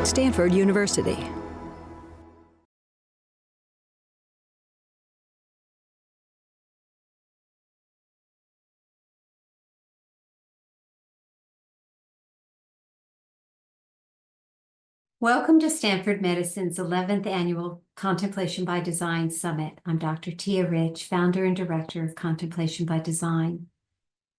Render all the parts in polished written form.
Stanford University. Welcome to Stanford Medicine's 11th Annual Contemplation by Design Summit. I'm Dr. Tia Rich, founder and director of Contemplation by Design.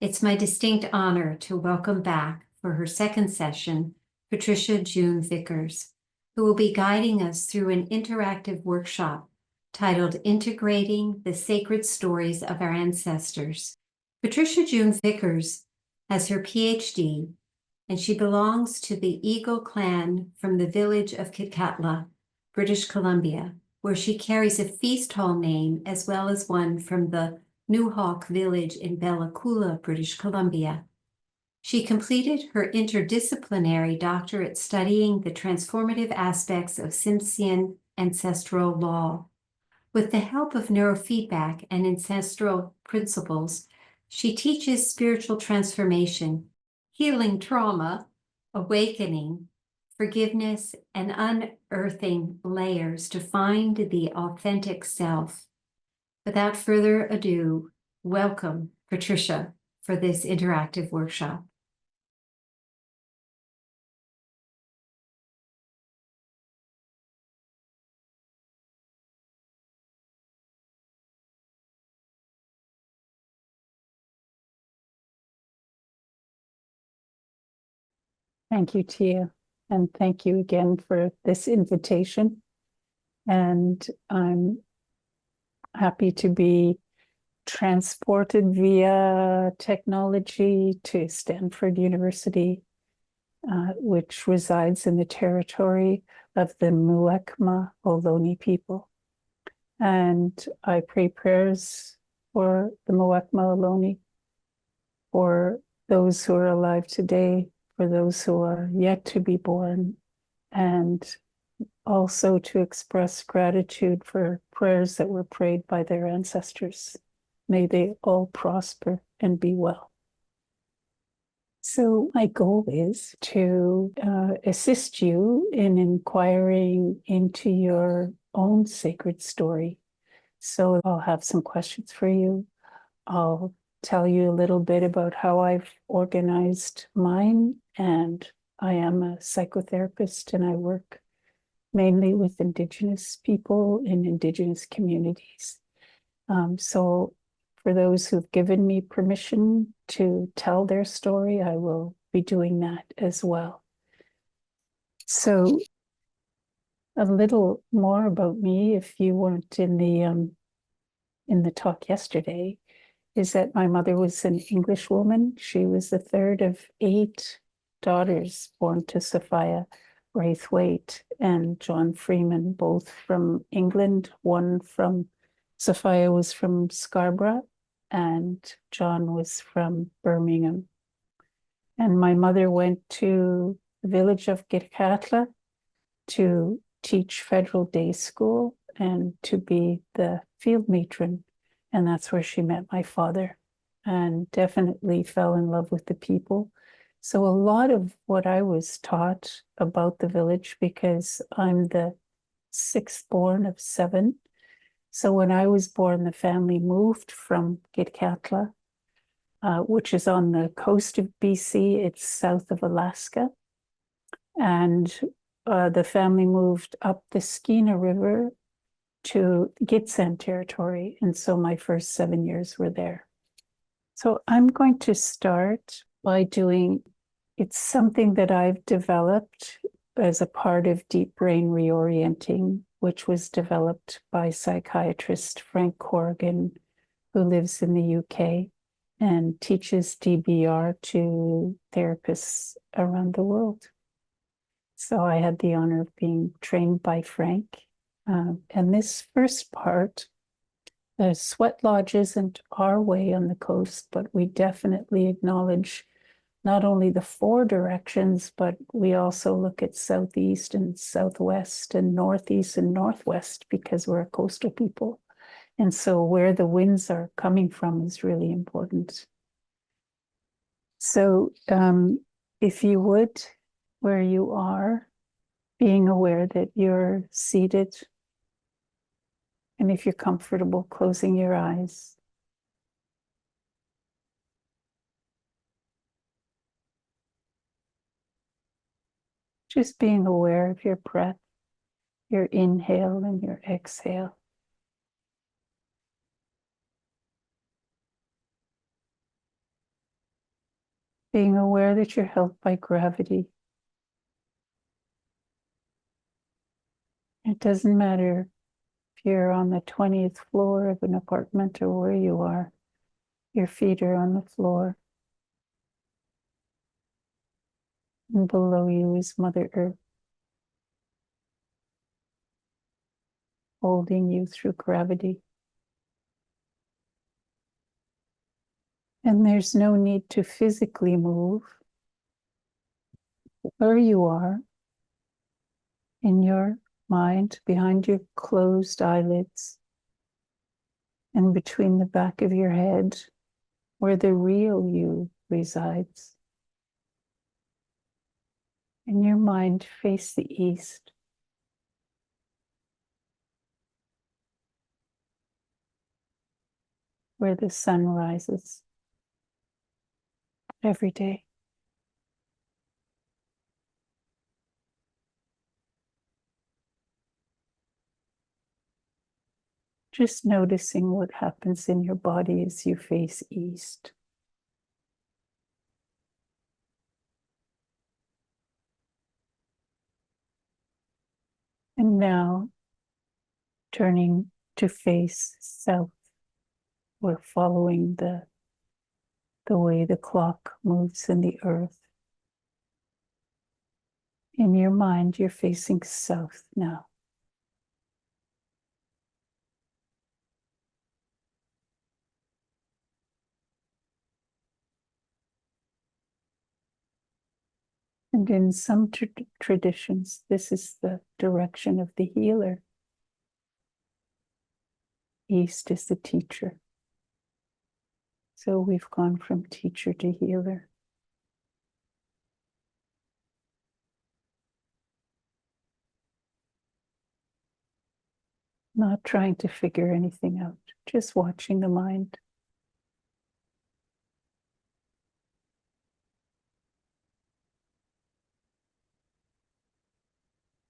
It's my distinct honor to welcome back for her second session, Patricia June Vickers, who will be guiding us through an interactive workshop titled Integrating the Sacred Stories of Our Ancestors. Patricia June Vickers has her PhD, and she belongs to the Eagle clan from the village of Gitxaala, British Columbia, where she carries a feast hall name as well as one from the Nuxalk village in Bella Coola, British Columbia. She completed her interdisciplinary doctorate studying the transformative aspects of Tsm'syen ancestral law. With the help of neurofeedback and ancestral principles, she teaches spiritual transformation, healing trauma, awakening, forgiveness, and unearthing layers to find the authentic self. Without further ado, welcome Patricia for this interactive workshop. Thank you, Tia, and thank you again for this invitation. And I'm happy to be transported via technology to Stanford University, which resides in the territory of the Muwekma Ohlone people. And I pray prayers for the Muwekma Ohlone, for those who are alive today, for those who are yet to be born, and also to express gratitude for prayers that were prayed by their ancestors. May they all prosper and be well. So my goal is to assist you in inquiring into your own sacred story. So I'll have some questions for you. I'll tell you a little bit about how I've organized mine, and I am a psychotherapist and I work mainly with Indigenous people in Indigenous communities. So for those who've given me permission to tell their story, I will be doing that as well. So a little more about me, if you weren't in the talk yesterday, is that my mother was an English woman. She was the third of 8 daughters born to Sophia Braithwaite and John Freeman, both from England. Sophia was from Scarborough and John was from Birmingham. And my mother went to the village of Gitxaala to teach federal day school and to be the field matron. And that's where she met my father and definitely fell in love with the people. So a lot of what I was taught about the village, because I'm the 6th born of 7. So when I was born, the family moved from Gitxaala, which is on the coast of BC. It's south of Alaska. And the family moved up the Skeena River to Gitxaala territory. And so my first 7 years were there. So I'm going to start by it's something that I've developed as a part of deep brain reorienting, which was developed by psychiatrist Frank Corrigan, who lives in the UK and teaches DBR to therapists around the world. So I had the honor of being trained by Frank. And this first part, the sweat lodge isn't our way on the coast, but we definitely acknowledge not only the 4 directions, but we also look at southeast and southwest and northeast and northwest because we're a coastal people. And so where the winds are coming from is really important. So if you would, where you are, being aware that you're seated, and if you're comfortable, closing your eyes. Just being aware of your breath, your inhale and your exhale. Being aware that you're held by gravity. It doesn't matter if you're on the 20th floor of an apartment or where you are, your feet are on the floor. And below you is Mother Earth, holding you through gravity. And there's no need to physically move. Where you are, in your mind, behind your closed eyelids, and between the back of your head, where the real you resides. In your mind, face the east. Where the sun rises every day. Just noticing what happens in your body as you face east. And now, turning to face south. We're following the way the clock moves in the earth. In your mind, you're facing south now. And in some traditions, this is the direction of the healer. East is the teacher. So we've gone from teacher to healer. Not trying to figure anything out, just watching the mind.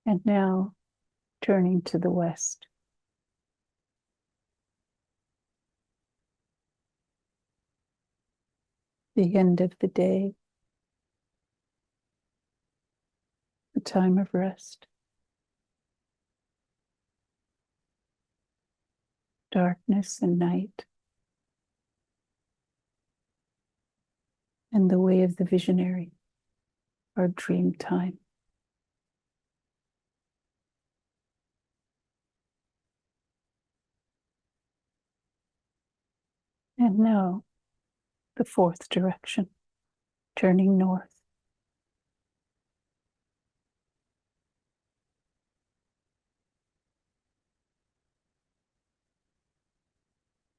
And now turning to the west. The end of the day. The time of rest. Darkness and night. And the way of the visionary, our dream time. And now, the fourth direction, turning north.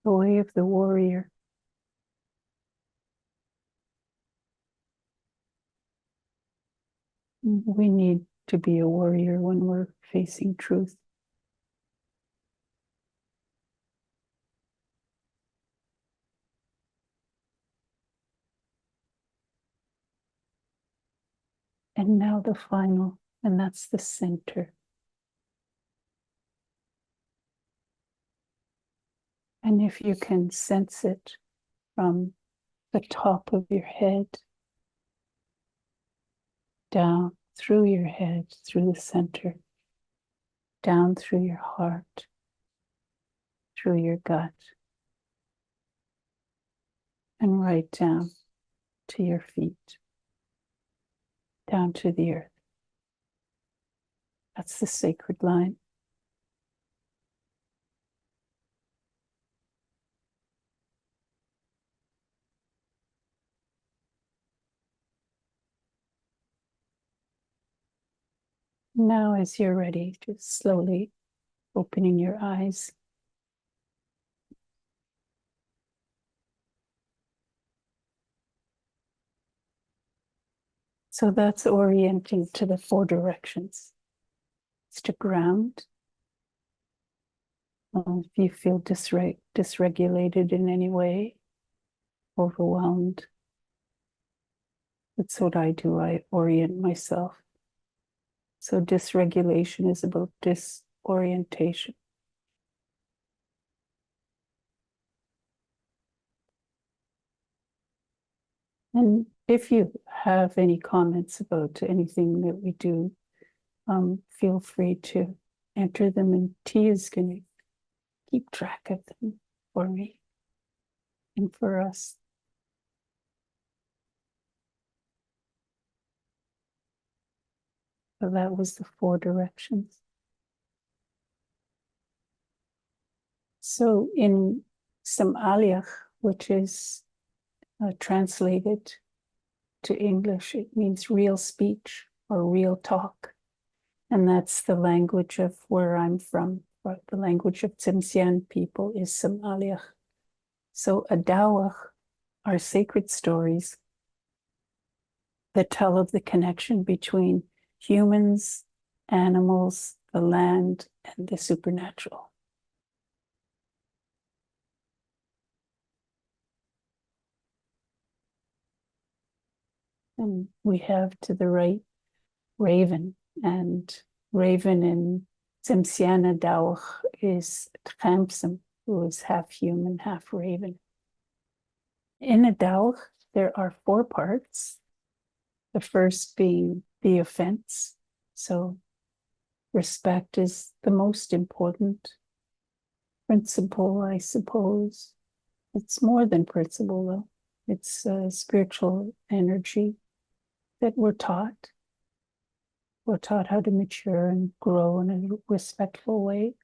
The way of the warrior. We need to be a warrior when we're facing truth. And now the final, and that's the center. And if you can sense it from the top of your head, down through your head, through the center, down through your heart, through your gut, and right down to your feet, down to the earth. That's the sacred line. Now, as you're ready, just slowly opening your eyes. So that's orienting to the four directions. It's to ground. If you feel dysregulated in any way, overwhelmed, that's what I do. I orient myself. So dysregulation is about disorientation. And if you have any comments about anything that we do, feel free to enter them, and T is going to keep track of them for me and for us. So that was the 4 directions. So in Tsm'syen, which is translated to English, it means real speech or real talk. And that's the language of where I'm from. But the language of Tsm'syen people is Tsm'syen. So Adawach are sacred stories that tell of the connection between humans, animals, the land, and the supernatural. And we have to the right raven, and raven in Tsm'syen Adawach is Tsm'syen, who is half human, half raven. In Adawach, there are 4 parts. The first being the offense. So respect is the most important principle, I suppose. It's more than principle, though. It's a spiritual energy that we're taught. We're taught how to mature and grow in a respectful way.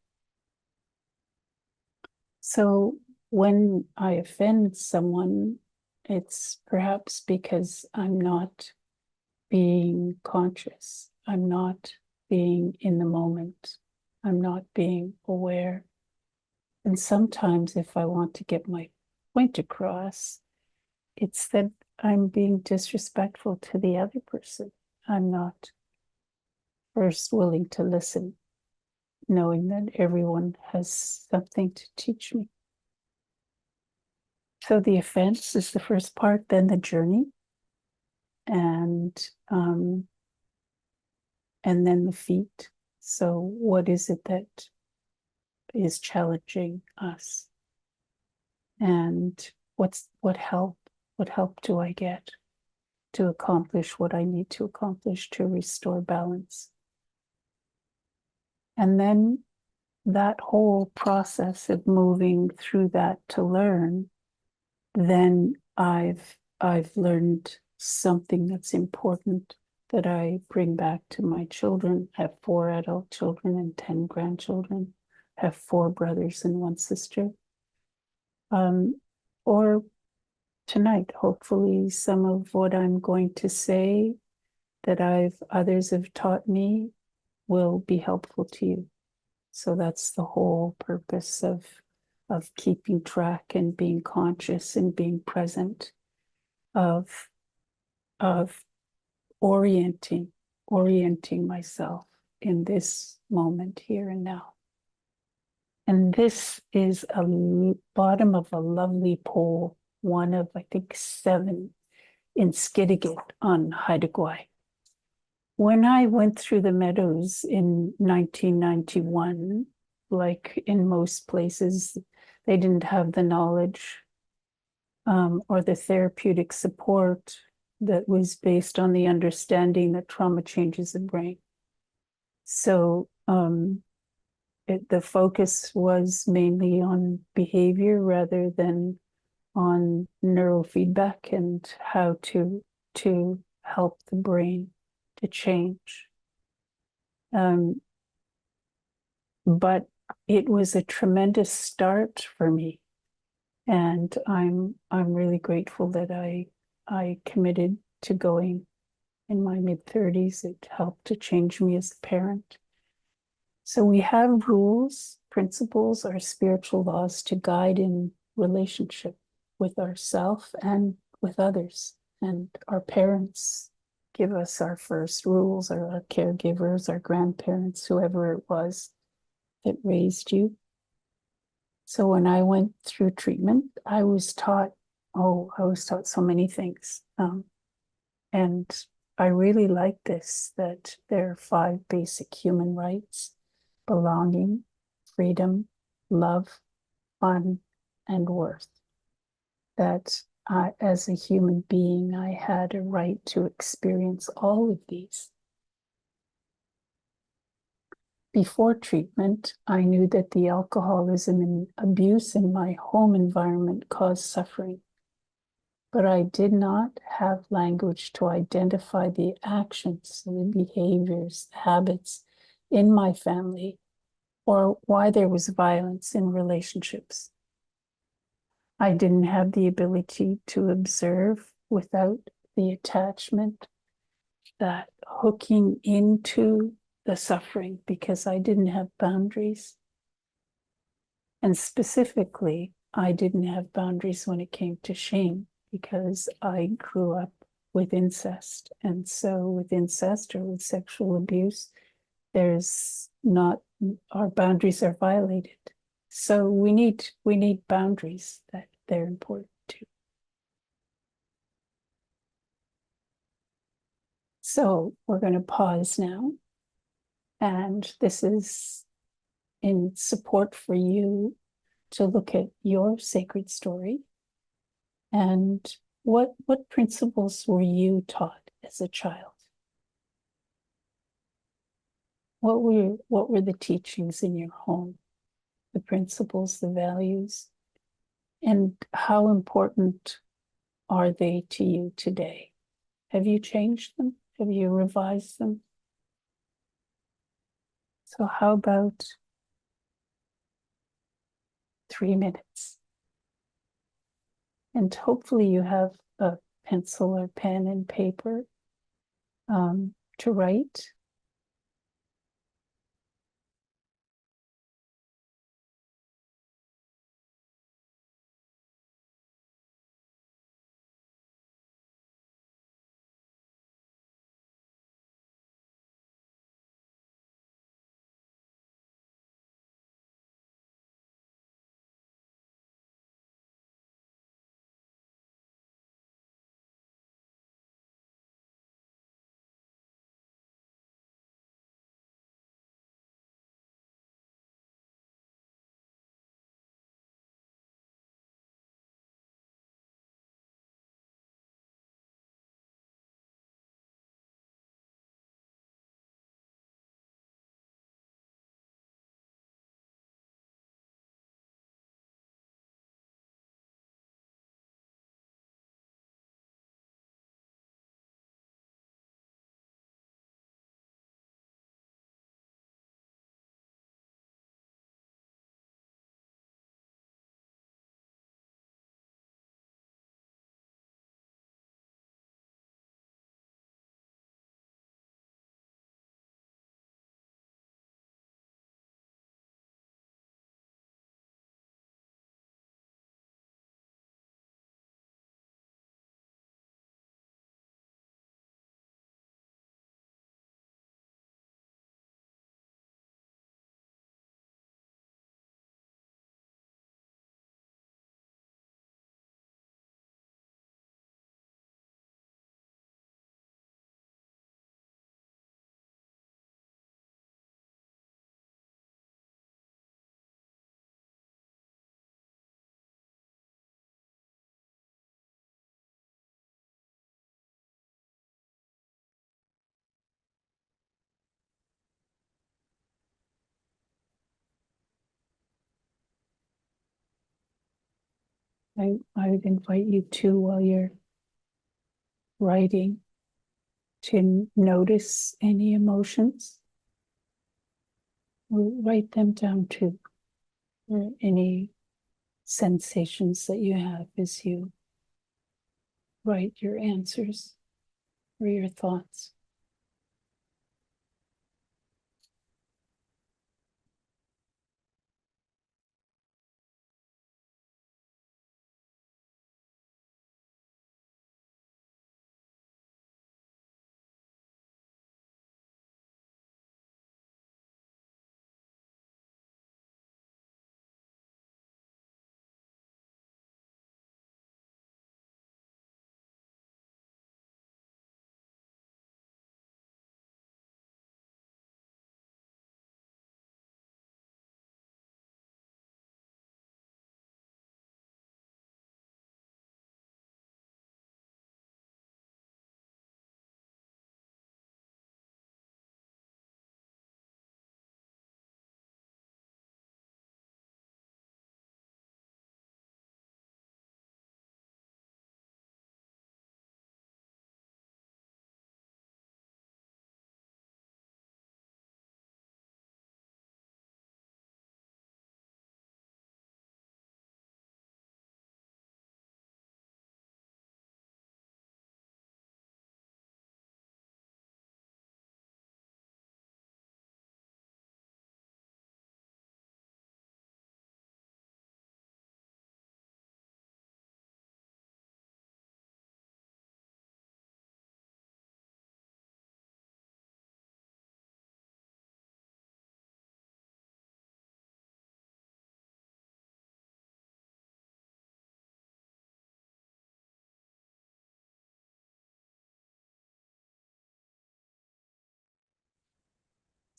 So when I offend someone, it's perhaps because I'm not being conscious. I'm not being in the moment. I'm not being aware. And sometimes if I want to get my point across, it's that I'm being disrespectful to the other person. I'm not first willing to listen, knowing that everyone has something to teach me. So the offense is the first part, then the journey, and then the feet. So what is it that is challenging us? And what help do I get to accomplish what I need to accomplish to restore balance? And then that whole process of moving through that to learn, then I've learned something that's important that I bring back to my children. I have 4 adult children and 10 grandchildren. I have 4 brothers and 1 sister. Or tonight, hopefully, some of what I'm going to say that others have taught me will be helpful to you. So that's the whole purpose of keeping track and being conscious and being present, of orienting myself in this moment here and now. And this is a bottom of a lovely pole, one of, I think, 7 in Skidegate on Haidagwai. When I went through the meadows in 1991, like in most places, they didn't have the knowledge or the therapeutic support that was based on the understanding that trauma changes the brain. So the focus was mainly on behavior rather than on neurofeedback and how to help the brain to change. But it was a tremendous start for me. And I'm really grateful that I committed to going in my mid-30s. It helped to change me as a parent. So we have rules, principles, or spiritual laws to guide in relationship with ourselves and with others. And our parents give us our first rules, or our caregivers, our grandparents, whoever it was that raised you. So when I went through treatment, I was taught so many things. And I really like this, that there are 5 basic human rights: belonging, freedom, love, fun, and worth. That as a human being, I had a right to experience all of these. Before treatment, I knew that the alcoholism and abuse in my home environment caused suffering, but I did not have language to identify the actions, the behaviors, the habits in my family, or why there was violence in relationships. I didn't have the ability to observe without the attachment, that hooking into the suffering, because I didn't have boundaries. And specifically, I didn't have boundaries when it came to shame, because I grew up with incest. And so with incest, or with sexual abuse, our boundaries are violated. So we need boundaries, that they're important too. So we're going to pause now. And this is in support for you to look at your sacred story. And what principles were you taught as a child? What were the teachings in your home? The principles, the values, and how important are they to you today? Have you changed them? Have you revised them? So how about 3 minutes? And hopefully you have a pencil or pen and paper to write. I would invite you to, while you're writing, to notice any emotions. Write them down too, or any sensations that you have as you write your answers or your thoughts.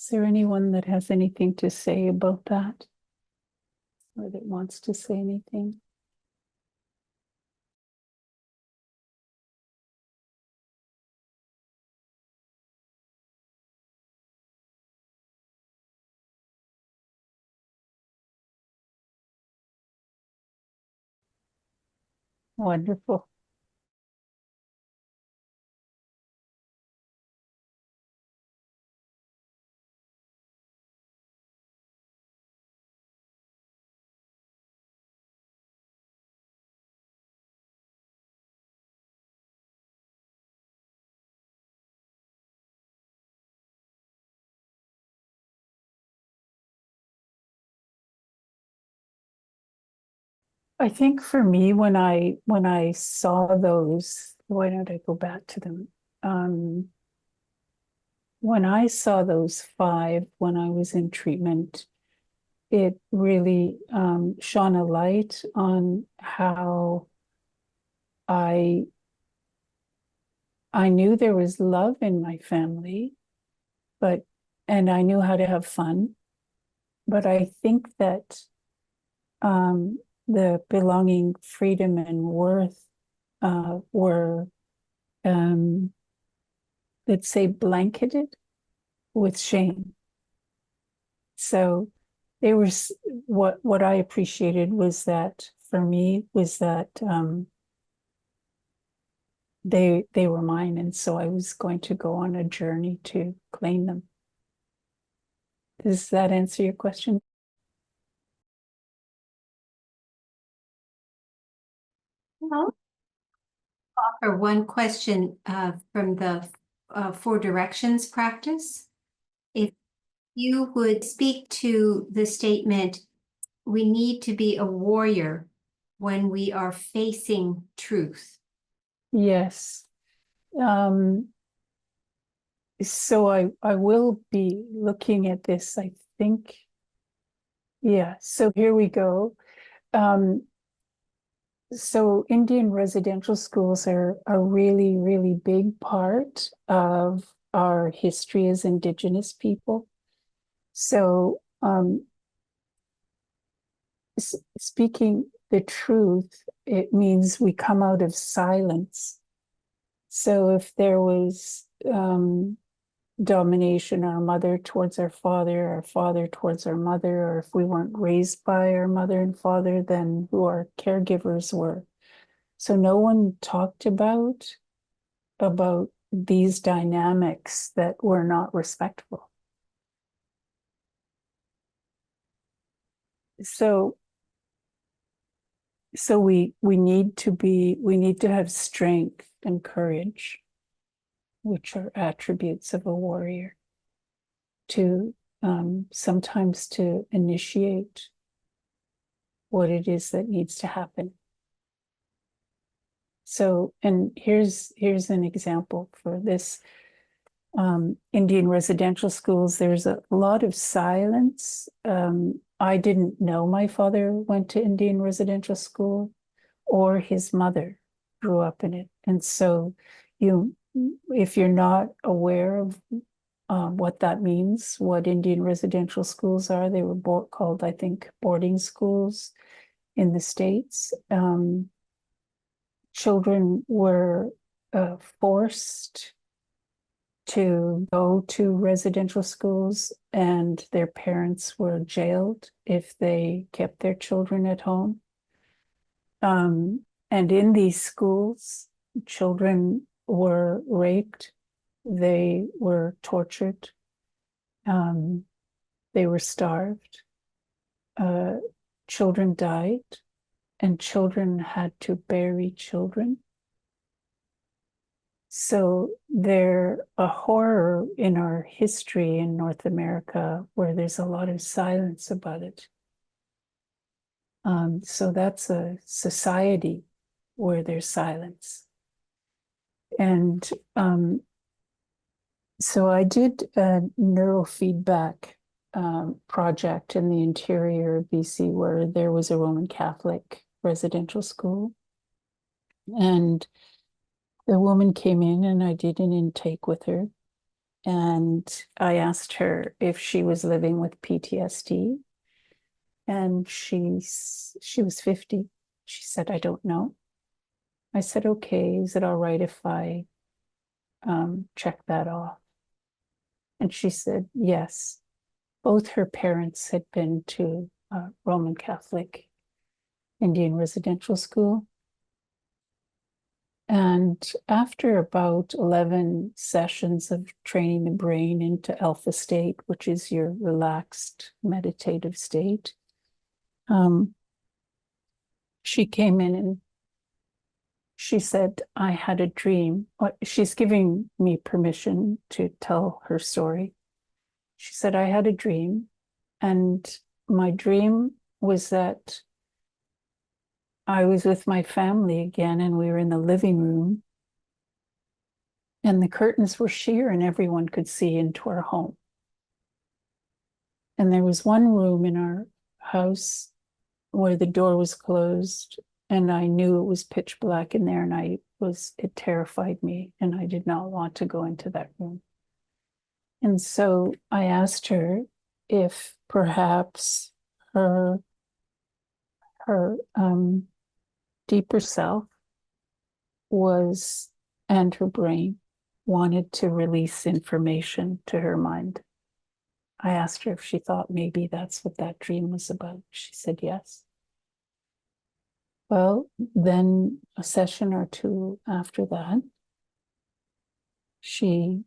Is there anyone that has anything to say about that? Or that wants to say anything? Wonderful. I think for me, when I saw those, why don't I go back to them? When I saw those five when I was in treatment, it really shone a light on how I knew there was love in my family, and I knew how to have fun. But I think that the belonging, freedom, and worth were, let's say, blanketed with shame. So they were, what I appreciated was that for me was that they were mine, and so I was going to go on a journey to claim them. Does that answer your question? Well, offer one question from the Four Directions practice. If you would speak to the statement, we need to be a warrior when we are facing truth. Yes. So I will be looking at this, I think. Yeah, so here we go. So Indian residential schools are a really, really big part of our history as Indigenous people. So speaking the truth, it means we come out of silence. So if there was domination, our mother towards our father towards our mother, or if we weren't raised by our mother and father, then who our caregivers were. So no one talked about these dynamics that were not respectful. So we need to have strength and courage, which are attributes of a warrior, to sometimes to initiate what it is that needs to happen. So, and here's an example for this. Indian residential schools, there's a lot of silence. I didn't know my father went to Indian residential school, or his mother grew up in it. And so if you're not aware of what that means, what Indian residential schools are, they were called, I think, boarding schools in the States. Children were forced to go to residential schools, and their parents were jailed if they kept their children at home. And in these schools, children were raped, they were tortured, they were starved, children died, and children had to bury children. So there's a horror in our history in North America where there's a lot of silence about it. So that's a society where there's silence. And so I did a neurofeedback project in the interior of BC where there was a Roman Catholic residential school. And the woman came in and I did an intake with her. And I asked her if she was living with PTSD. And she was 50. She said, I don't know. I said, okay, is it all right if I check that off? And she said, yes. Both her parents had been to Roman Catholic Indian residential school. And after about 11 sessions of training the brain into alpha state, which is your relaxed meditative state, she came in and she said, I had a dream. She's giving me permission to tell her story. She said, I had a dream, and my dream was that I was with my family again, and we were in the living room, and the curtains were sheer and everyone could see into our home. And there was one room in our house where the door was closed, and I knew it was pitch black in there, and it terrified me, and I did not want to go into that room. And so I asked her if perhaps her deeper self and her brain wanted to release information to her mind. I asked her if she thought maybe that's what that dream was about. She said yes. Well, then a session or two after that, she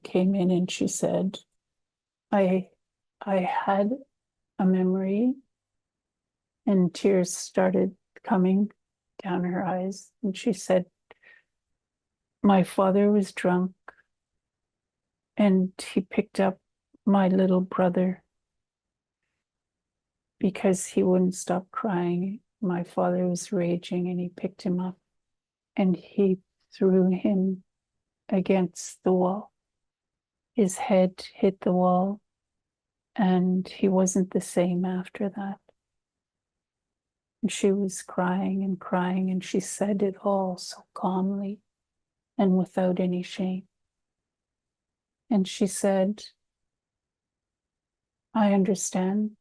came in and she said, I had a memory, and tears started coming down her eyes. And she said, my father was drunk and he picked up my little brother because he wouldn't stop crying. My father was raging, and he picked him up and he threw him against the wall. His head hit the wall, and he wasn't the same after that. And she was crying and crying, and she said it all so calmly and without any shame. And she said, I understand.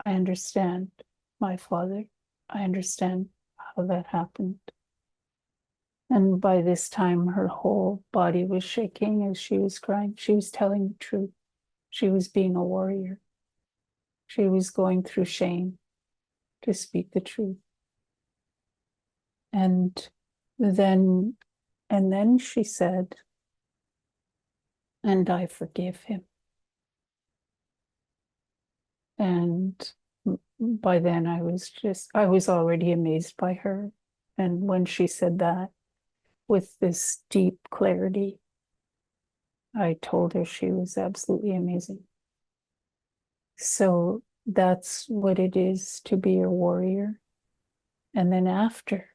I understand my father. I understand how that happened. And by this time, her whole body was shaking as she was crying. She was telling the truth. She was being a warrior. She was going through shame to speak the truth. And then she said, and I forgive him. And by then I was already amazed by her. And when she said that with this deep clarity, I told her she was absolutely amazing. So that's what it is to be a warrior. And then after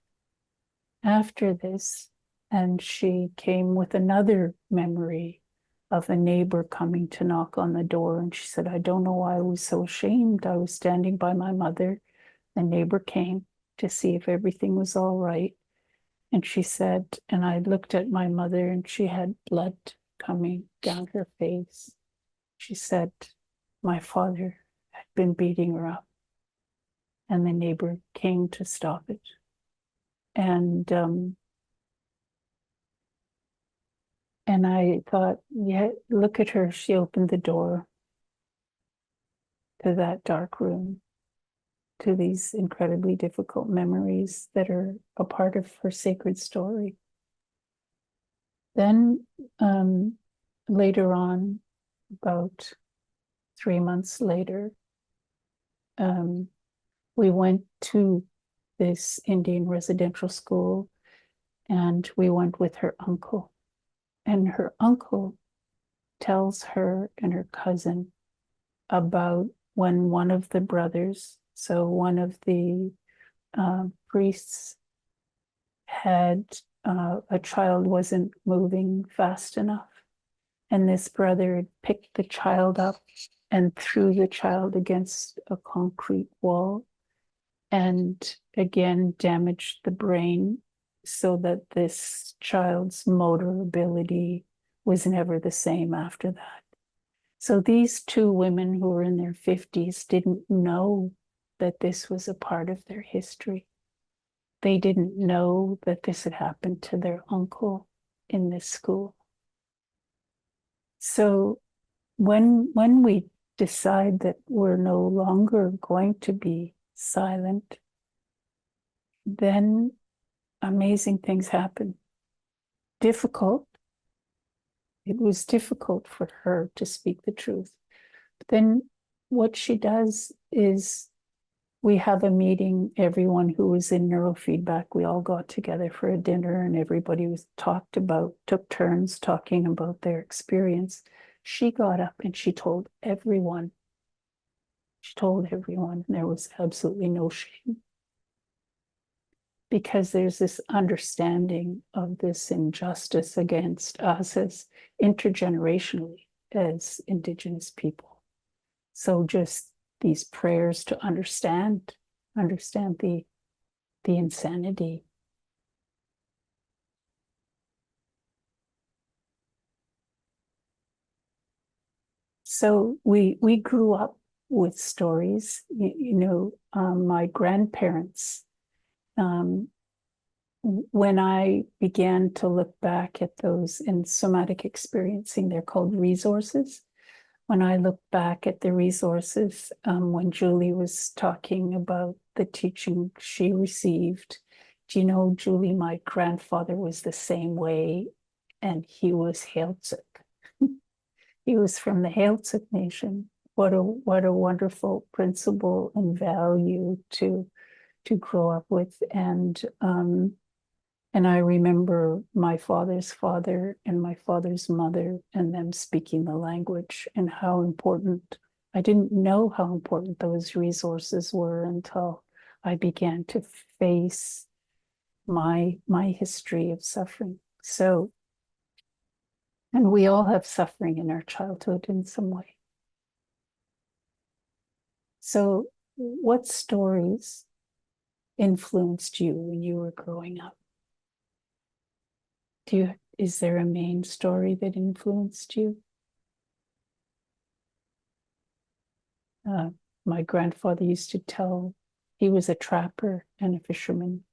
this, and she came with another memory of a neighbor coming to knock on the door. And she said, I don't know why I was so ashamed. I was standing by my mother. The neighbor came to see if everything was all right. And she said, and I looked at my mother, and she had blood coming down her face. She said, my father had been beating her up, and the neighbor came to stop it. And I thought, yeah, look at her. She opened the door to that dark room, to these incredibly difficult memories that are a part of her sacred story. Then later on, about 3 months later, we went to this Indian residential school, and we went with her uncle. And her uncle tells her and her cousin about when one of the brothers, so one of the priests, had a child wasn't moving fast enough. And this brother had picked the child up and threw the child against a concrete wall, and again damaged the brain so that this child's motor ability was never the same after that. So these two women who were in their 50s didn't know that this was a part of their history. They didn't know that this had happened to their uncle in this school. So when we decide that we're no longer going to be silent, then amazing things happen. Difficult. It was difficult for her to speak the truth. But then what she does is we have a meeting, everyone who was in neurofeedback, we all got together for a dinner and everybody took turns talking about their experience. She got up and she told everyone. She told everyone, and there was absolutely no shame. Because there's this understanding of this injustice against us as intergenerationally as Indigenous people. So just these prayers to understand the insanity. So we grew up with stories. My grandparents, when I began to look back at those in somatic experiencing, they're called resources. When I look back at the resources, when Julie was talking about the teaching she received, do you know, Julie, my grandfather was the same way, and he was Heiltsuk. He was from the Heiltsuk Nation. What a wonderful principle and value to grow up with. And I remember my father's father and my father's mother and them speaking the language, and how important. I didn't know how important those resources were until I began to face my history of suffering. So, and we all have suffering in our childhood in some way. So what stories influenced you when you were growing up? Is there a main story that influenced you? My grandfather used to tell, he was a trapper and a fisherman,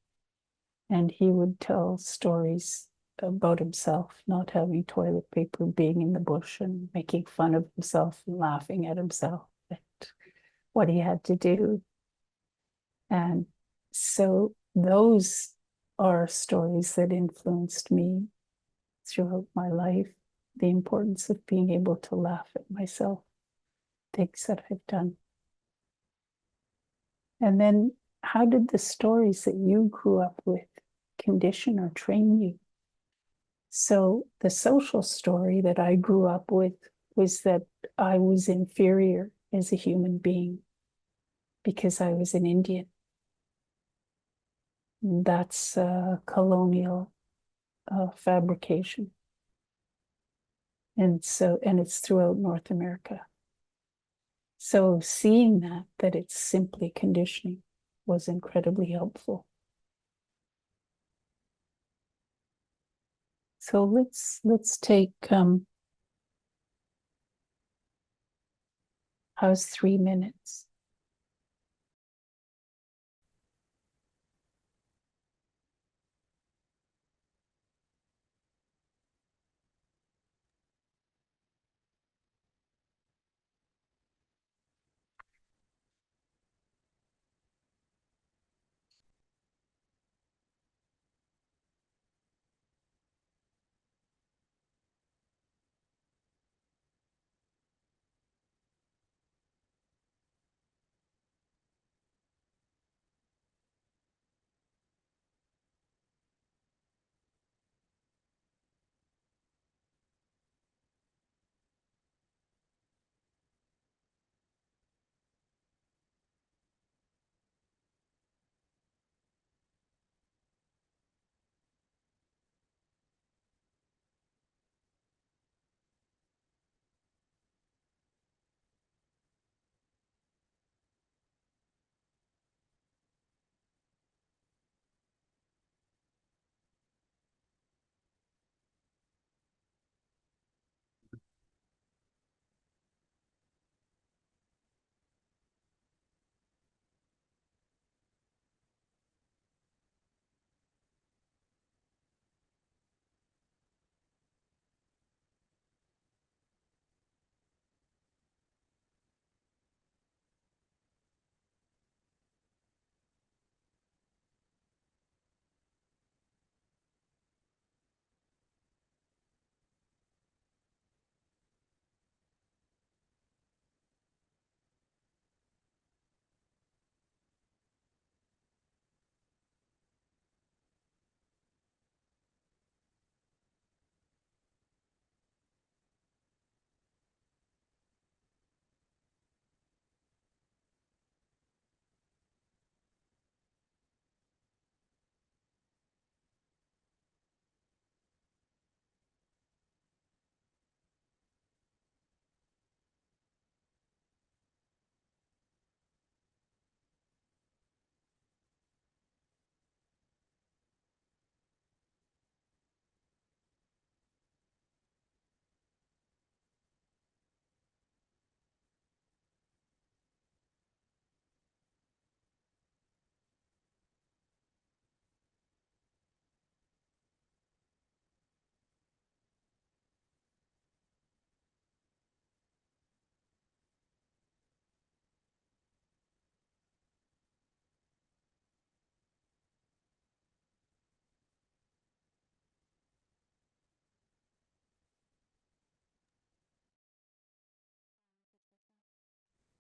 and he would tell stories about himself not having toilet paper, being in the bush and making fun of himself and laughing at himself at what he had to do. And so those are stories that influenced me throughout my life. The importance of being able to laugh at myself, things that I've done. And then how did the stories that you grew up with condition or train you? So the social story that I grew up with was that I was inferior as a human being because I was an Indian. That's colonial fabrication. And it's throughout North America. So seeing that it's simply conditioning was incredibly helpful. So let's take, how's 3 minutes?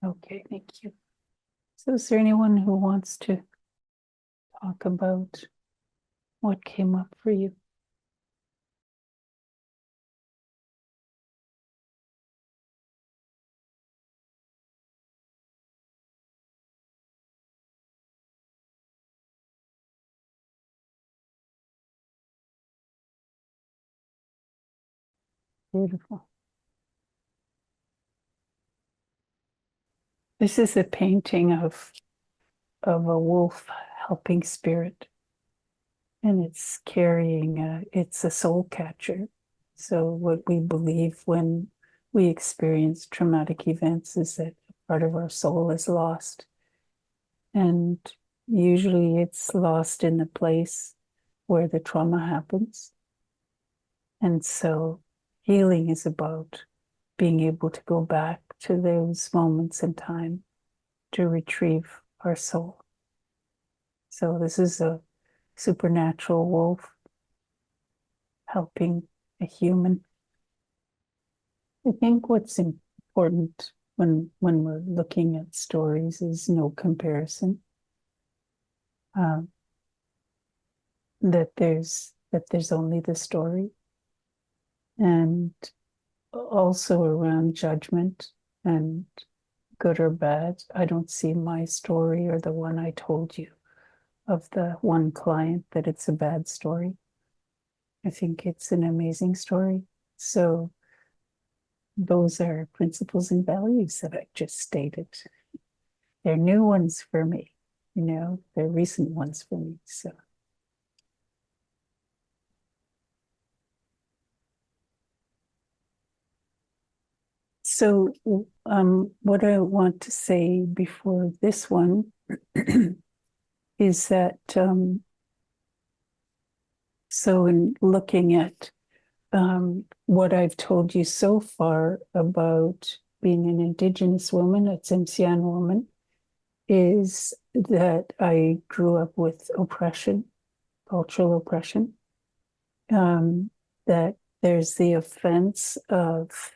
Okay, thank you. So is there anyone who wants to talk about what came up for you? Beautiful. This is a painting of a wolf helping spirit, and it's carrying it's a soul catcher. So what we believe when we experience traumatic events is that part of our soul is lost, and usually it's lost in the place where the trauma happens. And so healing is about being able to go back to those moments in time to retrieve our soul. So this is a supernatural wolf helping a human. I think what's important when we're looking at stories is no comparison. That there's only the story, and also around judgment and good or bad. I don't see my story or the one I told you of the one client that it's a bad story. I think it's an amazing story. So those are principles and values that I just stated. They're new ones for me, they're recent ones for me. So what I want to say before this one is that so in looking at what I've told you so far about being an Indigenous woman, a Tsm'syen woman, is that I grew up with oppression, cultural oppression, that there's the offense of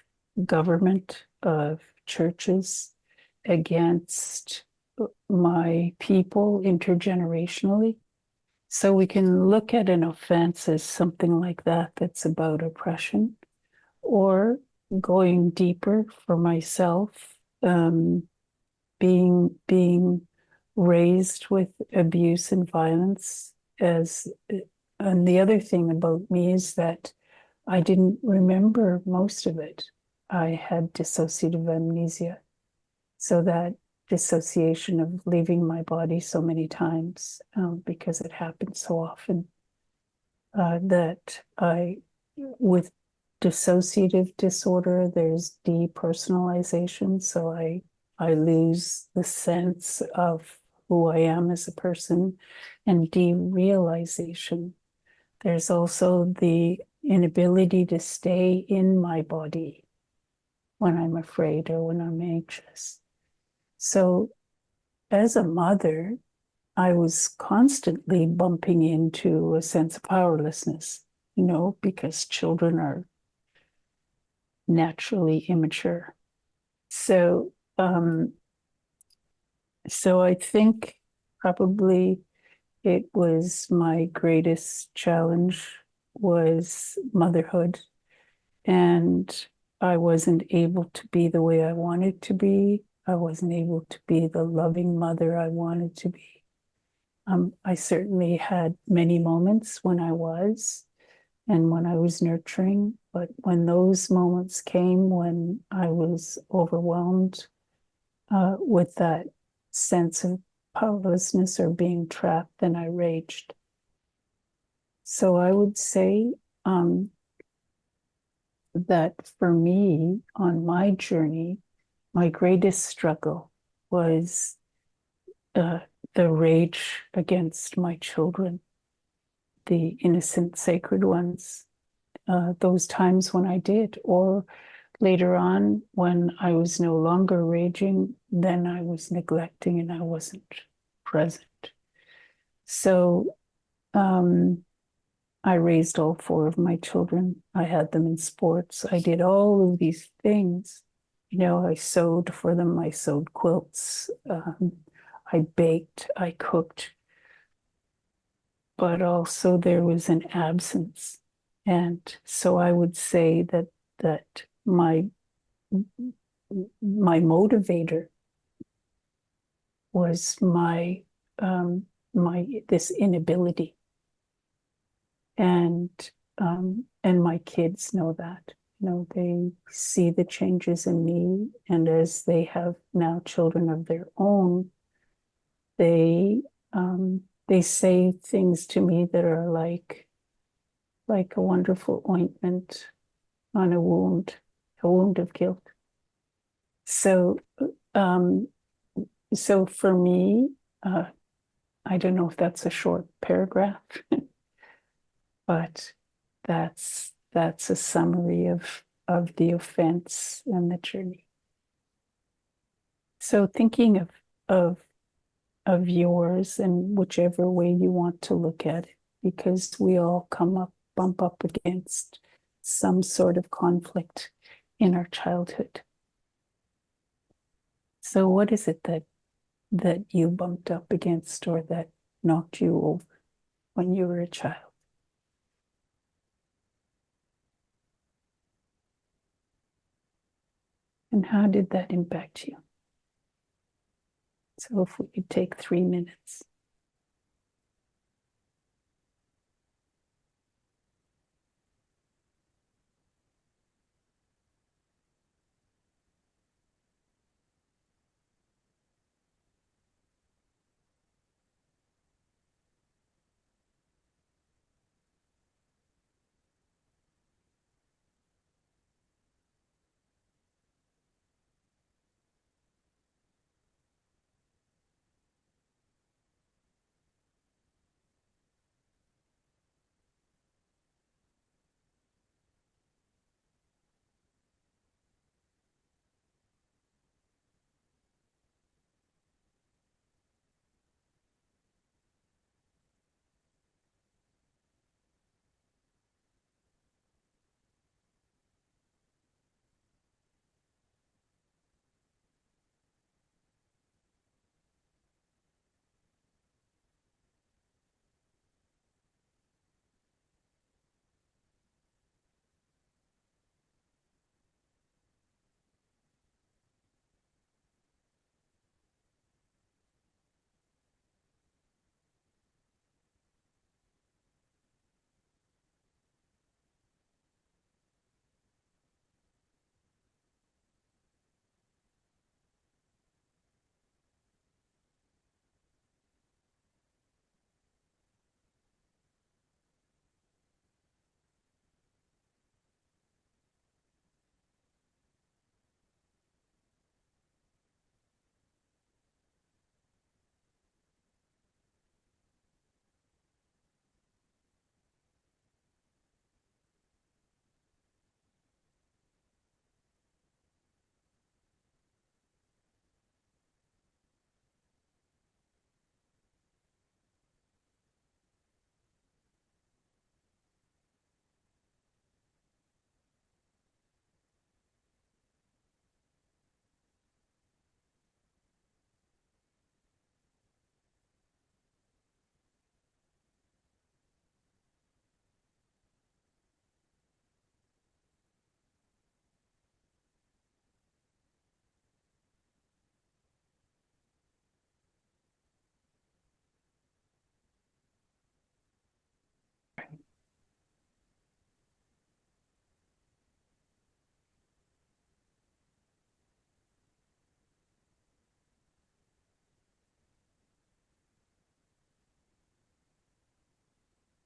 government, of churches against my people intergenerationally. So we can look at an offense as something like that that's about oppression, or going deeper for myself, being raised with abuse and violence as and the other thing about me is that I didn't remember most of it. I had dissociative amnesia. So that dissociation of leaving my body so many times because it happened so often that with dissociative disorder, there's depersonalization. So I lose the sense of who I am as a person, and derealization. There's also the inability to stay in my body when I'm afraid or when I'm anxious. So as a mother, I was constantly bumping into a sense of powerlessness, because children are naturally immature. So, so I think probably it was my greatest challenge was motherhood, and I wasn't able to be the way I wanted to be. I wasn't able to be the loving mother I wanted to be. I certainly had many moments when I was, and when I was nurturing, but when those moments came when I was overwhelmed with that sense of powerlessness or being trapped, then I raged. So I would say that for me, on my journey, my greatest struggle was the rage against my children, the innocent, sacred ones, those times when I did, or later on when I was no longer raging, then I was neglecting and I wasn't present. So I raised all four of my children. I had them in sports. I did all of these things. I sewed for them. I sewed quilts. I baked. I cooked. But also there was an absence. And so I would say that my motivator was my this inability. And my kids know that. They see the changes in me, and as they have now children of their own, they they say things to me that are like a wonderful ointment on a wound of guilt. So um, so for me, I don't know if that's a short paragraph, but that's a summary of the offense and the journey. So thinking of yours and whichever way you want to look at it, because we all bump up against some sort of conflict in our childhood. So what is it that you bumped up against or that knocked you over when you were a child? And how did that impact you? So if we could take 3 minutes.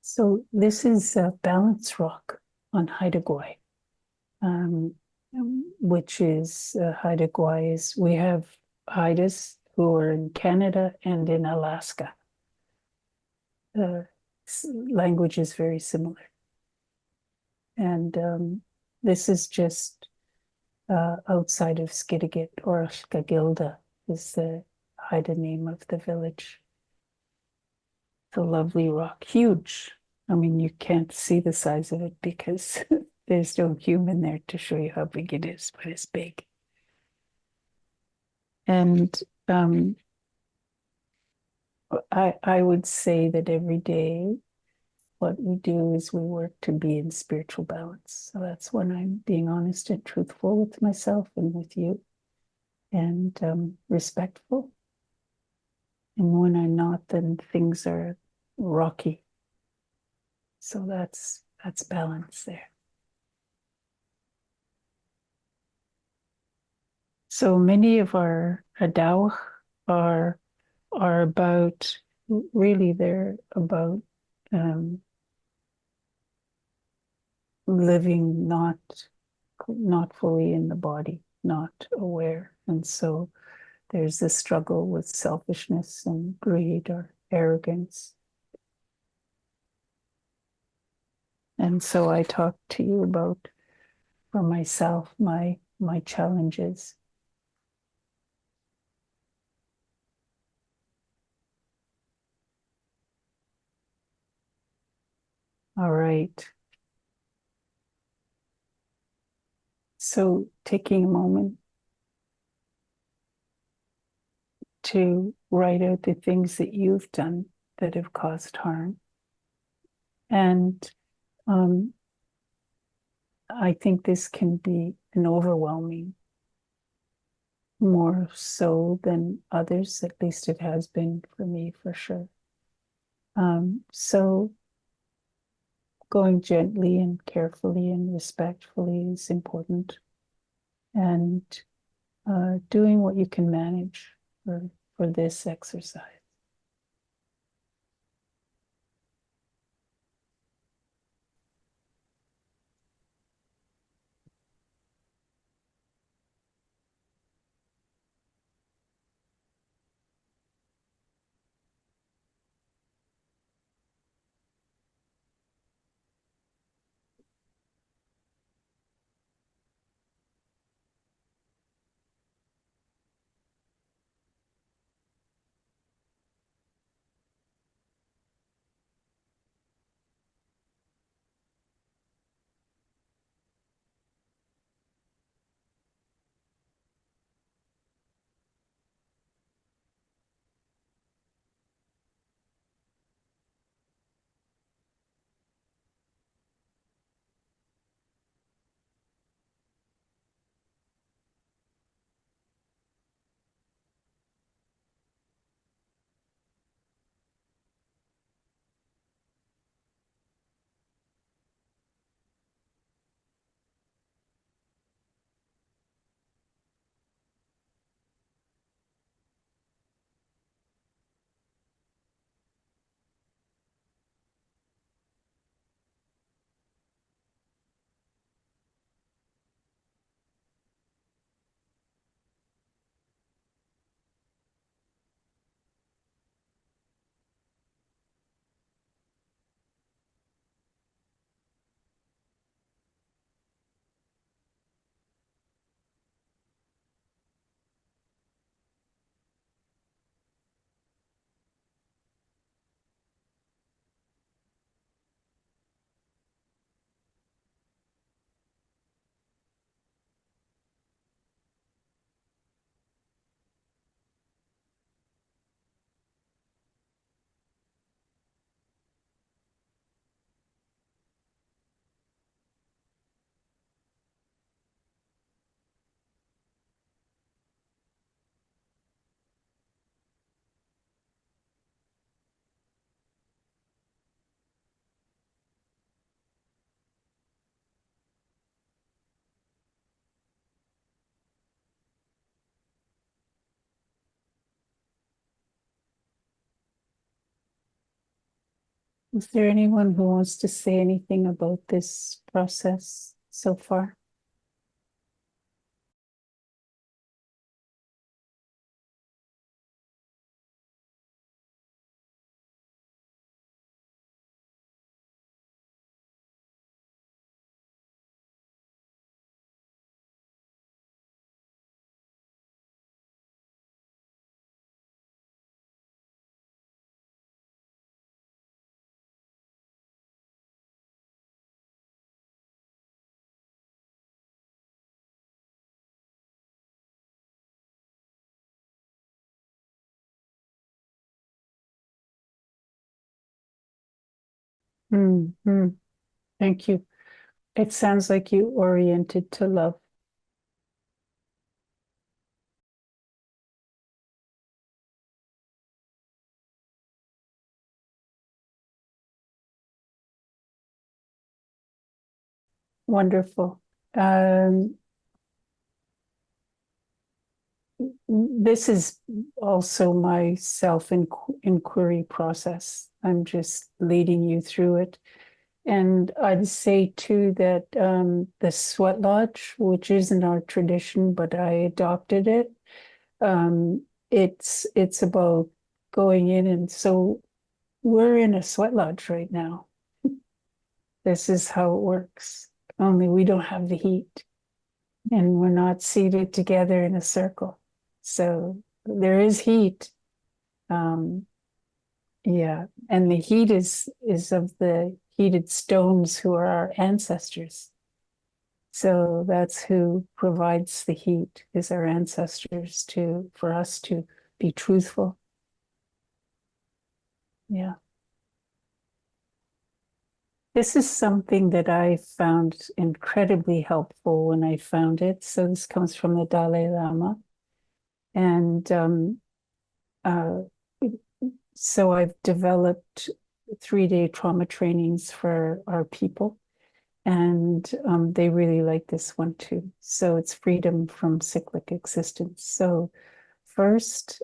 So this is Balance Rock on Haida Gwaii, um, which is Haida Gwaii is, we have Haidas who are in Canada and in Alaska. Language is very similar. And this is just outside of Skidegate, or Skagilda is the Haida name of the village. The lovely rock, huge. I mean, you can't see the size of it because there's no human there to show you how big it is, but it's big. And I would say that every day what we do is we work to be in spiritual balance. So that's when I'm being honest and truthful with myself and with you, and respectful. And when I'm not, then things are rocky. So that's balance there. So many of our adawah are about, really they're about living not fully in the body, not aware. And so there's this struggle with selfishness and greed or arrogance. And so I talk to you about, for myself, my challenges. All right. So taking a moment to write out the things that you've done that have caused harm. And I think this can be an overwhelming, more so than others. At least it has been for me, for sure. So going gently and carefully and respectfully is important, and doing what you can manage for this exercise. Is there anyone who wants to say anything about this process so far? Mm-hmm. Thank you. It sounds like you oriented to love. Wonderful. This is also my self-inquiry process. I'm just leading you through it. And I'd say too that the sweat lodge, which isn't our tradition, but I adopted it. It's about going in, and so we're in a sweat lodge right now. This is how it works. Only we don't have the heat, and we're not seated together in a circle. So there is heat. Um, yeah, and the heat is of the heated stones who are our ancestors. So that's who provides the heat, is our ancestors for us to be truthful. Yeah. This is something that I found incredibly helpful when I found it. So this comes from the Dalai Lama. And uh, so I've developed 3-day trauma trainings for our people. And they really like this one too. So it's freedom from cyclic existence. So first,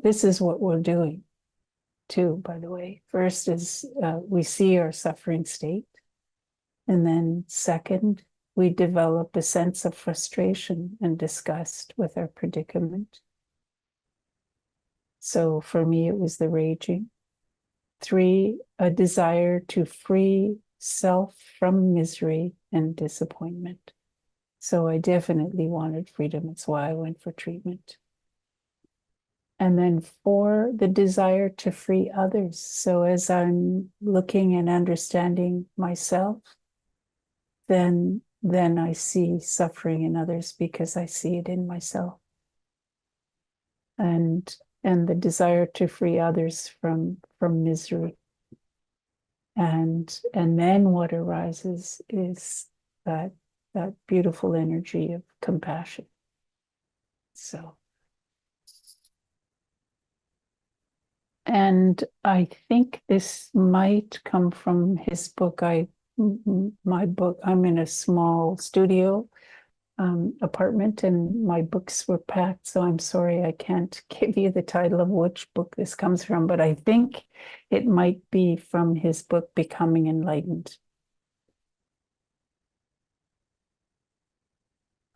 this is what we're doing too, by the way. First is we see our suffering state. And then second, we develop a sense of frustration and disgust with our predicament. So for me, it was the raging. 3, a desire to free self from misery and disappointment. So I definitely wanted freedom. It's why I went for treatment. And then 4, the desire to free others. So as I'm looking and understanding myself, then I see suffering in others because I see it in myself. And the desire to free others from misery. And then what arises is that beautiful energy of compassion. So, and I think this might come from his book. My book, I'm in a small studio apartment and my books were packed. So I'm sorry, I can't give you the title of which book this comes from, but I think it might be from his book, Becoming Enlightened.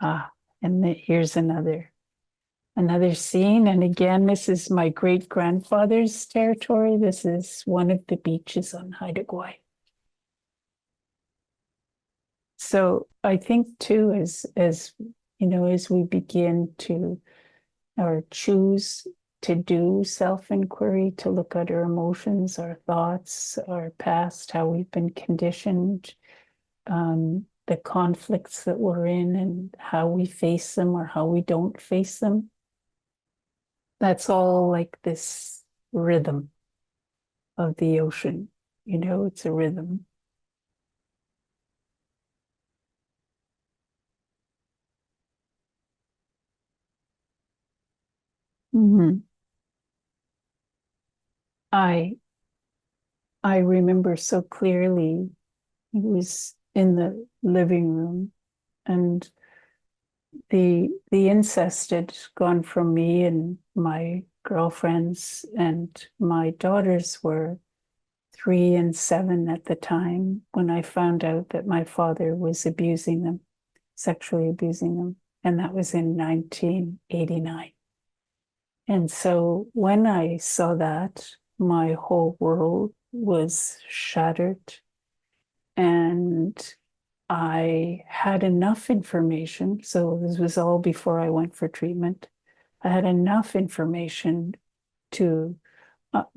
And here's another scene. And again, this is my great grandfather's territory. This is one of the beaches on Haida Gwaii. So I think too, as you know, as we begin to or choose to do self-inquiry, to look at our emotions, our thoughts, our past, how we've been conditioned, the conflicts that we're in and how we face them or how we don't face them. That's all like this rhythm of the ocean. You know, it's a rhythm. Mm-hmm. I remember so clearly it was in the living room and the incest had gone from me and my girlfriends, and my daughters were 3 and 7 at the time when I found out that my father was abusing them, sexually abusing them. And that was in 1989. And so when I saw that, my whole world was shattered. And I had enough information. So this was all before I went for treatment. I had enough information to,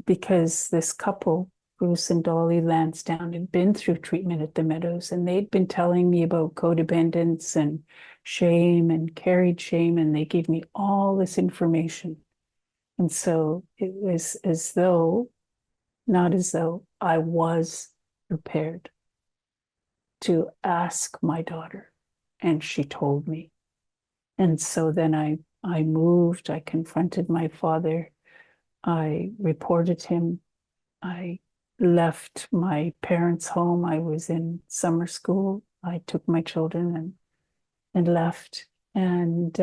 because this couple, Bruce and Dolly Lansdowne, had been through treatment at the Meadows, and they'd been telling me about codependence and shame and carried shame, and they gave me all this information. And so it was as though, not as though, I was prepared to ask my daughter, and she told me. And so then I moved, I confronted my father, I reported him, I left my parents' home. I was in summer school. I took my children and left. And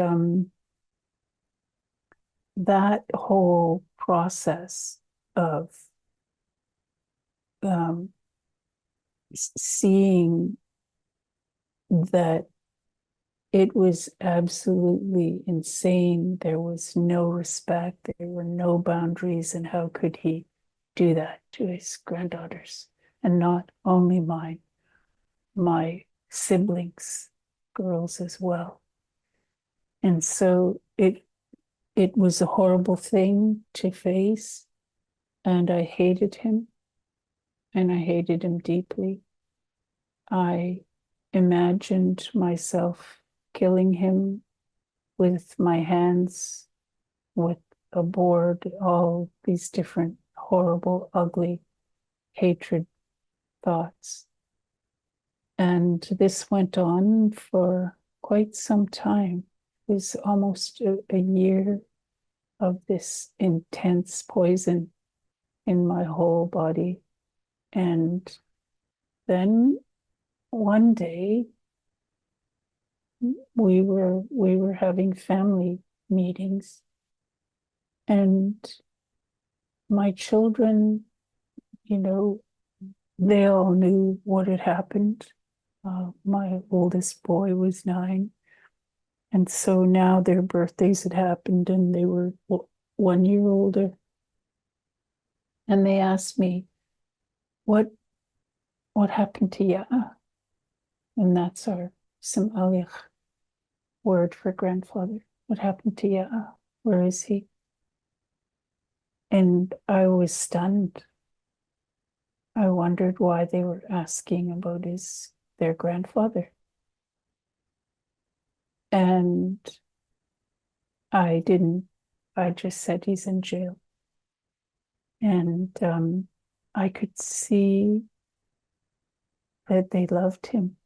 that whole process of seeing that it was absolutely insane. There was no respect. There were no boundaries. And how could he do that to his granddaughters? And not only mine, my siblings, girls as well. And so it was a horrible thing to face. And I hated him. And I hated him deeply. I imagined myself killing him with my hands, with a board, all these different horrible, ugly hatred thoughts. And this went on for quite some time. It was almost a year of this intense poison in my whole body. And then one day we were having family meetings, and my children, you know, they all knew what had happened. My oldest boy was 9. And so now their birthdays had happened and they were 1 year older. And they asked me, what happened to Ya'a? And that's our Tsm'syen word for grandfather. What happened to Ya'a? Where is he? And I was stunned. I wondered why they were asking about their grandfather. And I just said he's in jail. And I could see that they loved him,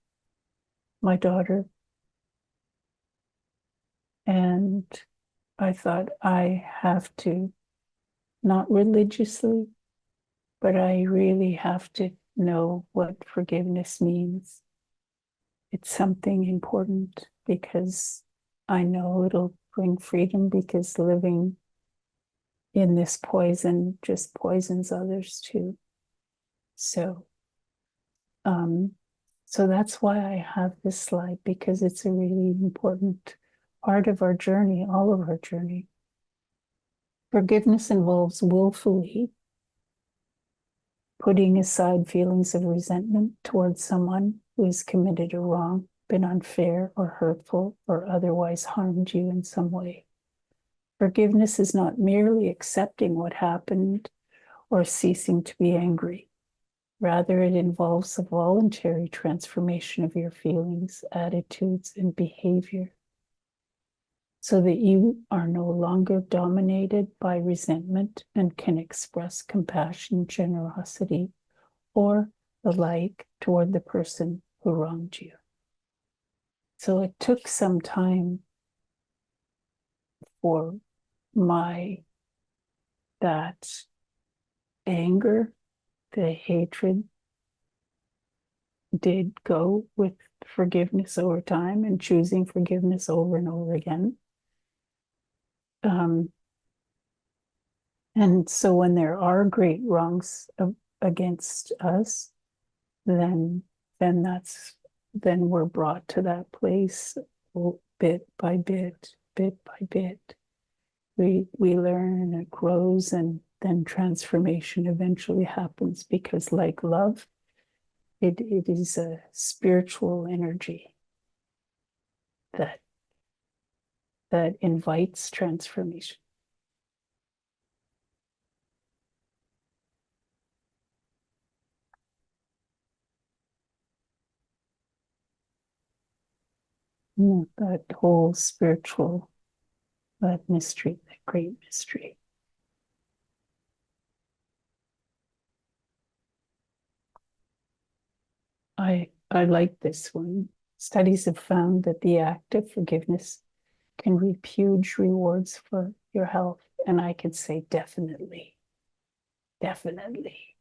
my daughter. And I thought, I have to, not religiously, but I really have to know what forgiveness means. It's something important because I know it'll bring freedom, because living in this poison just poisons others too. So that's why I have this slide, because it's a really important part of our journey, all of our journey. Forgiveness involves willfully putting aside feelings of resentment towards someone who has committed a wrong, been unfair or hurtful, or otherwise harmed you in some way. Forgiveness is not merely accepting what happened or ceasing to be angry. Rather, it involves a voluntary transformation of your feelings, attitudes, and behavior, so that you are no longer dominated by resentment and can express compassion, generosity, or the like toward the person who wronged you. So it took some time for that anger, the hatred, did go with forgiveness over time and choosing forgiveness over and over again. And so when there are great wrongs against us, then we're brought to that place bit by bit, bit by bit. We learn and it grows, and then transformation eventually happens, because like love, it is a spiritual energy that invites transformation. That whole spiritual, that mystery, that great mystery. I like this one. Studies have found that the act of forgiveness can reap huge rewards for your health. And I could say definitely, definitely.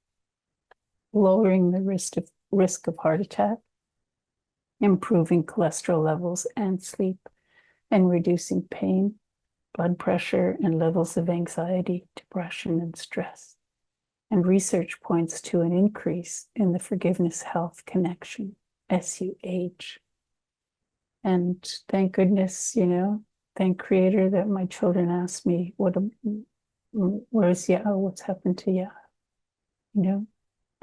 Lowering the risk of heart attack, improving cholesterol levels and sleep, and reducing pain, blood pressure, and levels of anxiety, depression, and stress. And research points to an increase in the forgiveness health connection, SUH. And thank goodness, thank Creator that my children asked me, where's Ya? What's happened to Ya?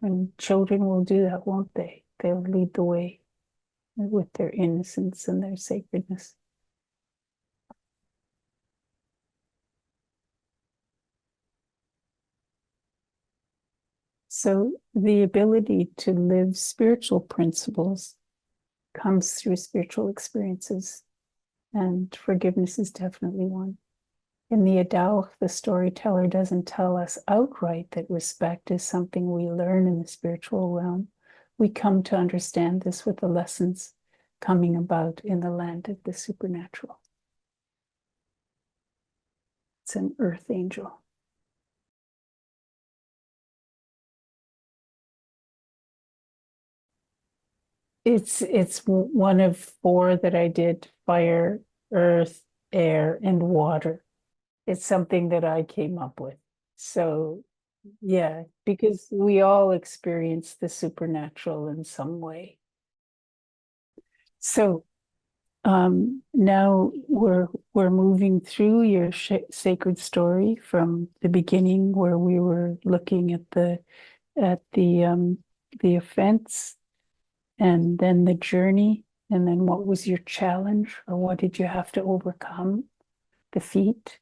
And children will do that, won't they? They'll lead the way with their innocence and their sacredness. So the ability to live spiritual principles comes through spiritual experiences, and forgiveness is definitely one. In the Adao, the storyteller doesn't tell us outright that respect is something we learn in the spiritual realm. We come to understand this with the lessons coming about in the land of the supernatural. It's an earth angel. It's one of 4 that I did: fire, earth, air, and water. It's something that I came up with. So yeah, because we all experience the supernatural in some way. So now we're moving through your sacred story from the beginning, where we were looking at the offense, and then the journey, and then what was your challenge, or what did you have to overcome, defeat,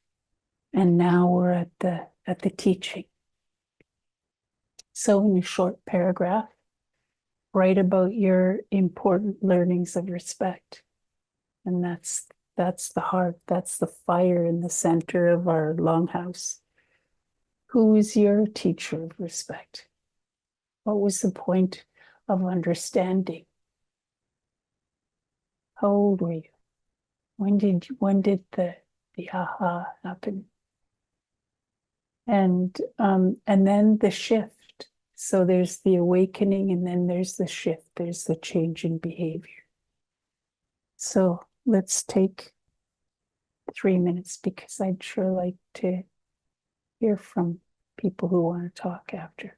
and now we're at the teaching. So in a short paragraph, write about your important learnings of respect. And that's the heart, that's the fire in the center of our longhouse. Who is your teacher of respect? What was the point of understanding? How old were you? When did the aha happen? And then the shift. So there's the awakening, and then there's the shift. There's the change in behavior. So let's take 3 minutes, because I'd sure like to hear from people who want to talk after.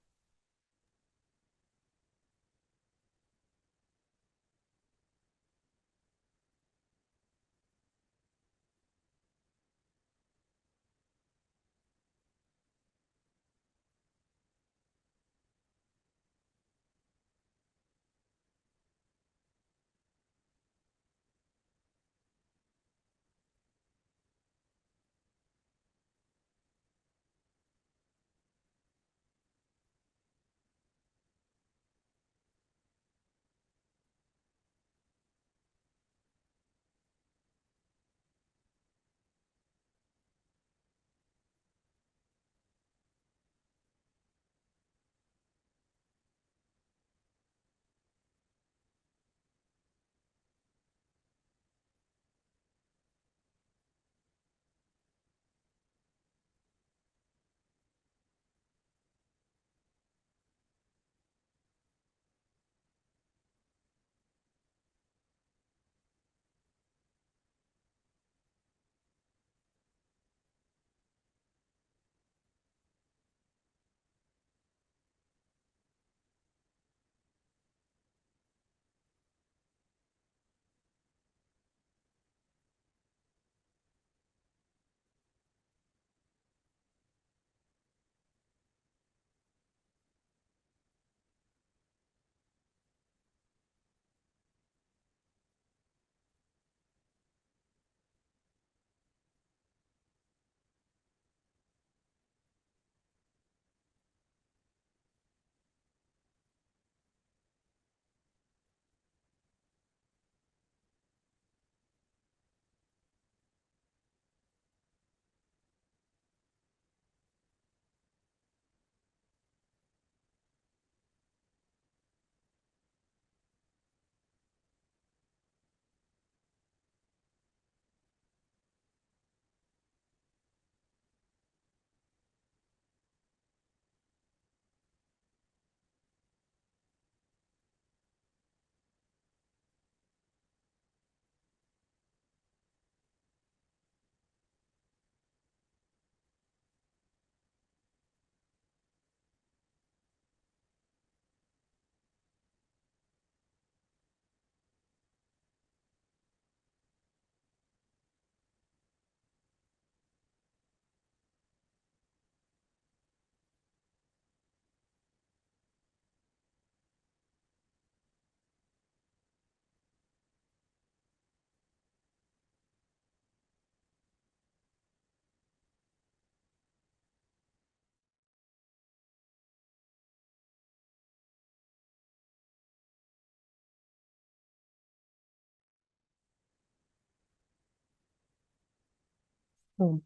So,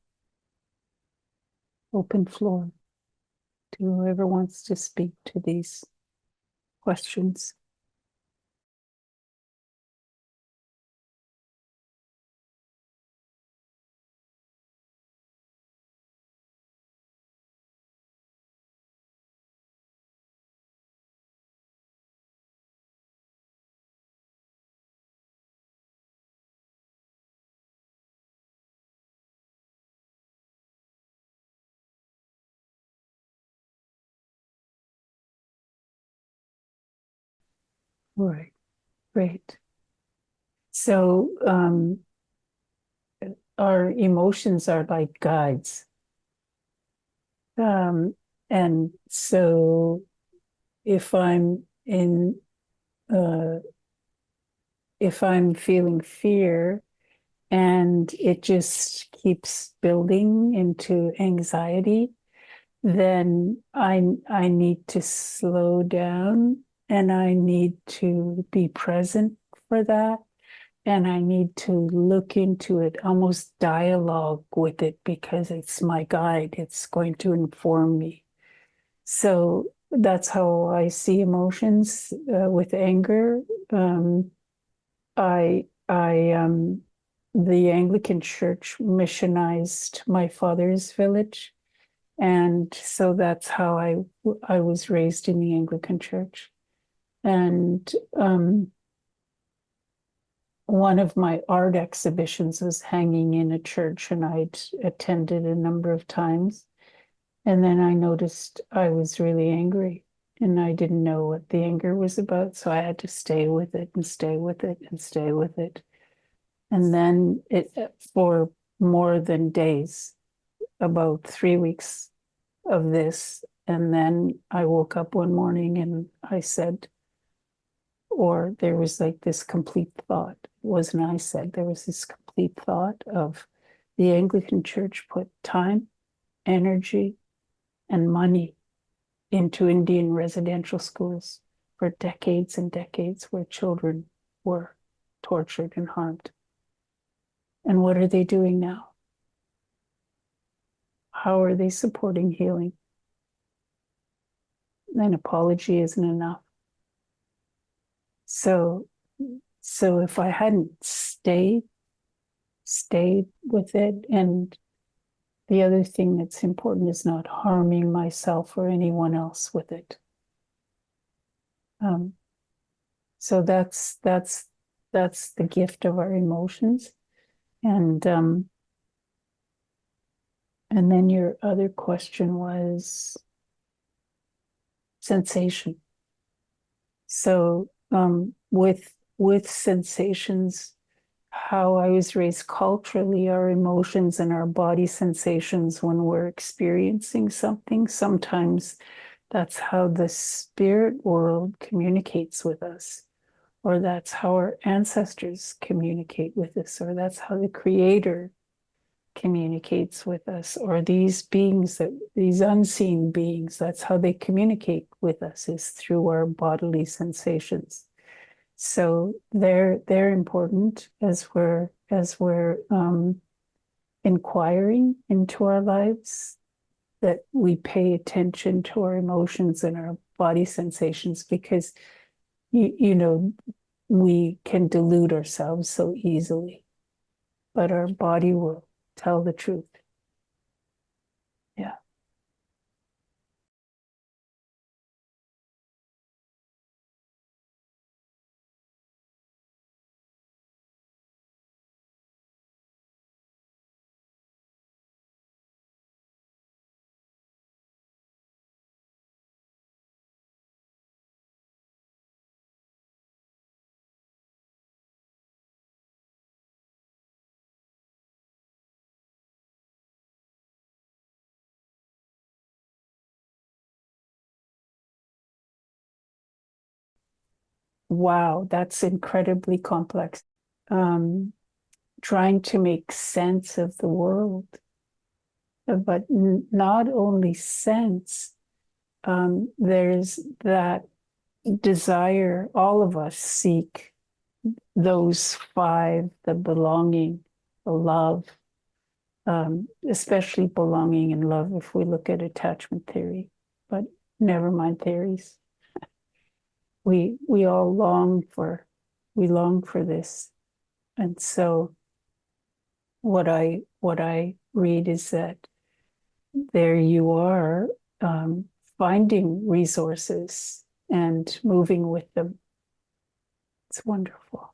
open floor to whoever wants to speak to these questions. Right, great. So our emotions are like guides. And so if I'm in if I'm feeling fear and it just keeps building into anxiety, then I need to slow down and I need to be present for that. And I need to look into it, almost dialogue with it, because it's my guide. It's going to inform me. So that's how I see emotions with anger. The Anglican Church missionized my father's village, and so that's how I was raised in the Anglican Church. And one of my art exhibitions was hanging in a church, and I'd attended a number of times. And then I noticed I was really angry, and I didn't know what the anger was about. So I had to stay with it and stay with it and stay with it. And then for more than days, about 3 weeks of this. And then I woke up one morning and I said, or there was like this complete thought. It wasn't I said, there was this complete thought of the Anglican Church put time, energy, and money into Indian residential schools for decades and decades, where children were tortured and harmed. And what are they doing now? How are they supporting healing? An apology isn't enough. So if I hadn't stayed with it, and the other thing that's important is not harming myself or anyone else with it. So that's the gift of our emotions. And then your other question was sensation. So with sensations, how I was raised culturally, our emotions and our body sensations when we're experiencing something, sometimes that's how the spirit world communicates with us, or that's how our ancestors communicate with us, or that's how the creator communicates with us, or these unseen beings, that's how they communicate with us, is through our bodily sensations. So they're important as we're inquiring into our lives, that we pay attention to our emotions and our body sensations, because you know, we can delude ourselves so easily, but our body will tell the truth. Yeah. Wow, that's incredibly complex. Trying to make sense of the world, but not only sense, there's that desire, all of us seek those five: the belonging, the love, especially belonging and love if we look at attachment theory, but never mind theories. We all long for this. And so what I read is that there you are, finding resources and moving with them. It's wonderful.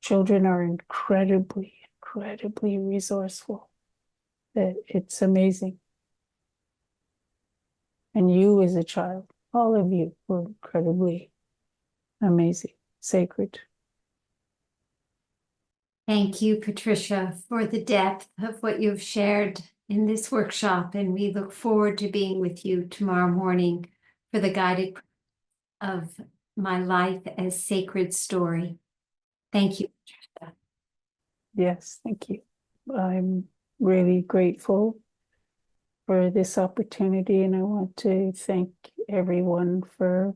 Children are incredibly resourceful. It's amazing. And you as a child, all of you were incredibly amazing, sacred. Thank you, Patricia, for the depth of what you've shared in this workshop, and we look forward to being with you tomorrow morning for the guided of my life as sacred story. Thank you, Patricia. Yes, thank you. I'm really grateful for this opportunity, and I want to thank everyone for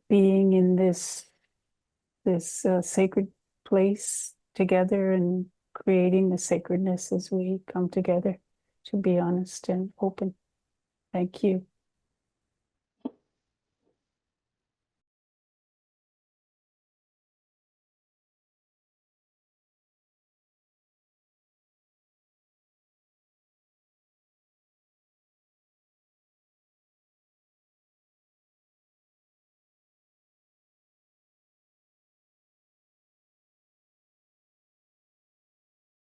being in this sacred place together and creating the sacredness as we come together to be honest and open. Thank you.